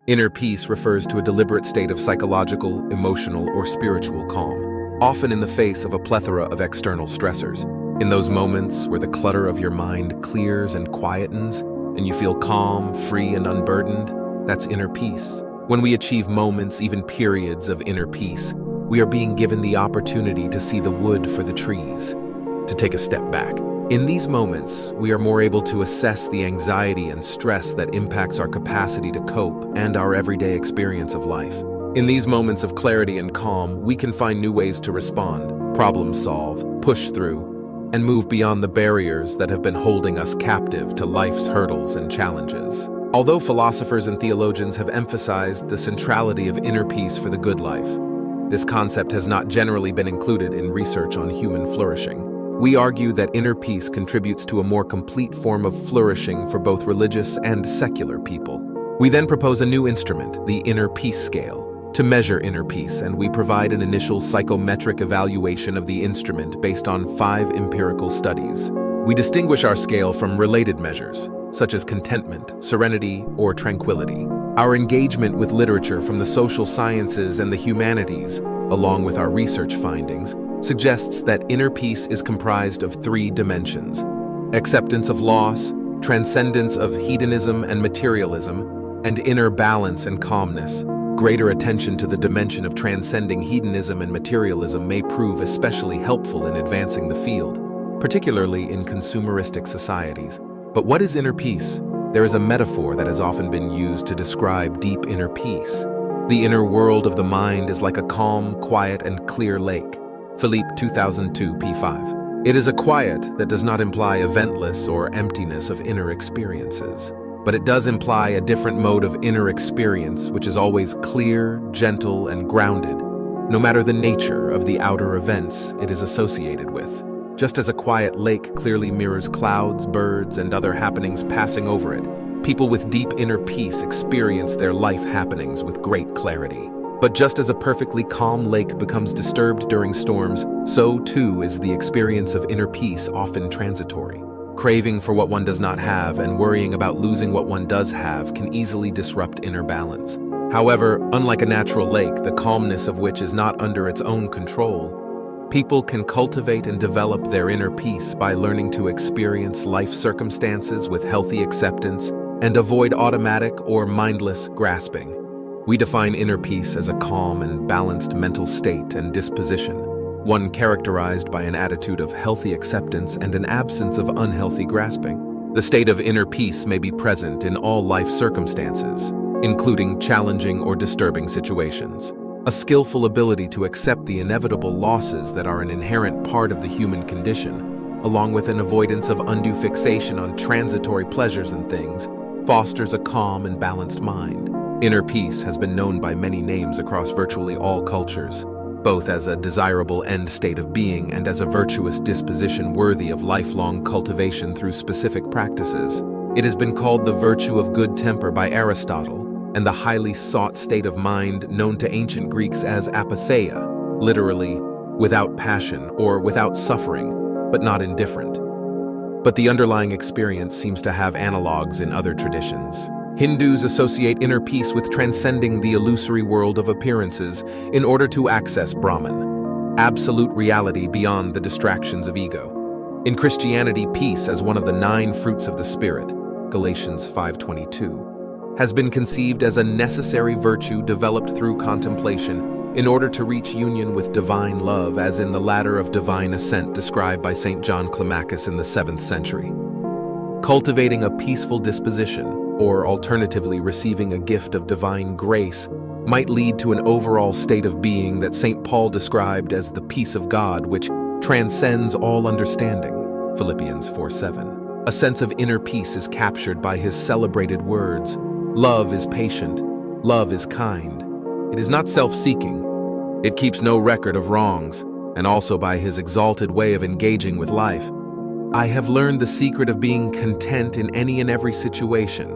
Inner peace refers to a deliberate state of psychological, emotional, or spiritual calm, often in the face of a plethora of external stressors. In those moments where the clutter of your mind clears and quietens, and you feel calm, free, and unburdened, that's inner peace. When we achieve moments, even periods of inner peace, we are being given the opportunity to see the wood for the trees, to take a step back. In these moments, we are more able to assess the anxiety and stress that impacts our capacity to cope and our everyday experience of life. In these moments of clarity and calm, we can find new ways to respond, problem solve, push through, and move beyond the barriers that have been holding us captive to life's hurdles and challenges. Although philosophers and theologians have emphasized the centrality of inner peace for the good life, this concept has not generally been included in research on human flourishing. We argue that inner peace contributes to a more complete form of flourishing for both religious and secular people. We then propose a new instrument, the Inner Peace Scale, to measure inner peace, and we provide an initial psychometric evaluation of the instrument based on 5 empirical studies. We distinguish our scale from related measures, such as contentment, serenity, or tranquility. Our engagement with literature from the social sciences and the humanities, along with our research findings, suggests that inner peace is comprised of 3 dimensions: acceptance of loss, transcendence of hedonism and materialism, and inner balance and calmness. Greater attention to the dimension of transcending hedonism and materialism may prove especially helpful in advancing the field, particularly in consumeristic societies. But what is inner peace? There is a metaphor that has often been used to describe deep inner peace. The inner world of the mind is like a calm, quiet, and clear lake. Philippe 2002 p5. It is a quiet that does not imply eventless or emptiness of inner experiences, but it does imply a different mode of inner experience which is always clear, gentle, and grounded, no matter the nature of the outer events it is associated with. Just as a quiet lake clearly mirrors clouds, birds, and other happenings passing over it, people with deep inner peace experience their life happenings with great clarity. But just as a perfectly calm lake becomes disturbed during storms, so too is the experience of inner peace often transitory. Craving for what one does not have and worrying about losing what one does have can easily disrupt inner balance. However, unlike a natural lake, the calmness of which is not under its own control, people can cultivate and develop their inner peace by learning to experience life circumstances with healthy acceptance and avoid automatic or mindless grasping. We define inner peace as a calm and balanced mental state and disposition, one characterized by an attitude of healthy acceptance and an absence of unhealthy grasping. The state of inner peace may be present in all life circumstances, including challenging or disturbing situations. A skillful ability to accept the inevitable losses that are an inherent part of the human condition, along with an avoidance of undue fixation on transitory pleasures and things, fosters a calm and balanced mind. Inner peace has been known by many names across virtually all cultures, both as a desirable end state of being and as a virtuous disposition worthy of lifelong cultivation through specific practices. It has been called the virtue of good temper by Aristotle, and the highly sought state of mind known to ancient Greeks as apatheia, literally without passion or without suffering, but not indifferent. But the underlying experience seems to have analogues in other traditions. Hindus associate inner peace with transcending the illusory world of appearances in order to access Brahman, absolute reality beyond the distractions of ego. In Christianity, peace as one of the 9 fruits of the Spirit, Galatians 5:22, has been conceived as a necessary virtue developed through contemplation in order to reach union with divine love, as in the ladder of divine ascent described by St. John Climacus in the 7th century. Cultivating a peaceful disposition, or alternatively receiving a gift of divine grace, might lead to an overall state of being that St. Paul described as the peace of God, which transcends all understanding, Philippians 4:7. A sense of inner peace is captured by his celebrated words: "Love is patient, love is kind. It is not self-seeking. It keeps no record of wrongs," and also by his exalted way of engaging with life. "I have learned the secret of being content in any and every situation,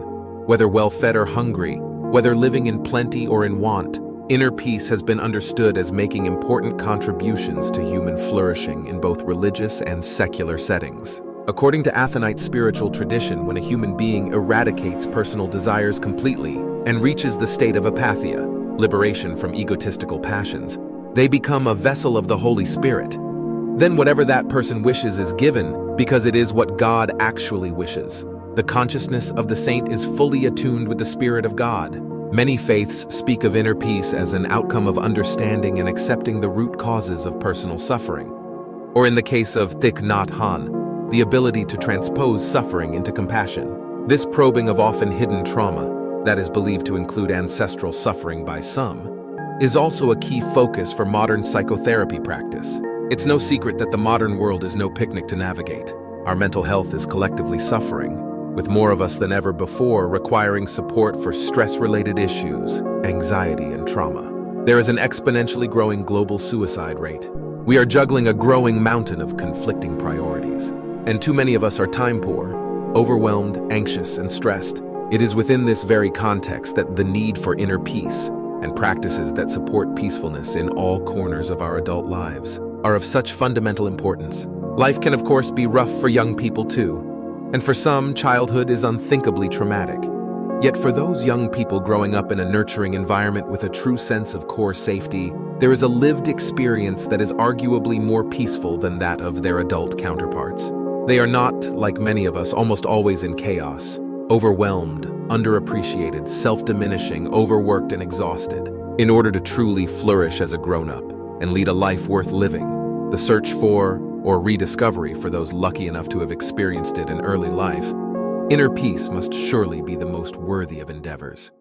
whether well-fed or hungry, whether living in plenty or in want." Inner peace has been understood as making important contributions to human flourishing in both religious and secular settings. According to Athonite spiritual tradition, when a human being eradicates personal desires completely, and reaches the state of apatheia, liberation from egotistical passions, they become a vessel of the Holy Spirit. Then whatever that person wishes is given because it is what God actually wishes. The consciousness of the saint is fully attuned with the Spirit of God. Many faiths speak of inner peace as an outcome of understanding and accepting the root causes of personal suffering. Or in the case of Thich Nhat Hanh, the ability to transpose suffering into compassion. This probing of often hidden trauma, that is believed to include ancestral suffering by some, is also a key focus for modern psychotherapy practice. It's no secret that the modern world is no picnic to navigate. Our mental health is collectively suffering, with more of us than ever before requiring support for stress-related issues, anxiety, and trauma. There is an exponentially growing global suicide rate. We are juggling a growing mountain of conflicting priorities, and too many of us are time-poor, overwhelmed, anxious, and stressed. It is within this very context that the need for inner peace and practices that support peacefulness in all corners of our adult lives are of such fundamental importance. Life can, of course, be rough for young people too, and for some, childhood is unthinkably traumatic. Yet for those young people growing up in a nurturing environment with a true sense of core safety, there is a lived experience that is arguably more peaceful than that of their adult counterparts. They are not, like many of us, almost always in chaos, overwhelmed, underappreciated, self-diminishing, overworked, and exhausted. In order to truly flourish as a grown-up and lead a life worth living, the search for, or rediscovery for those lucky enough to have experienced it in early life, inner peace must surely be the most worthy of endeavors.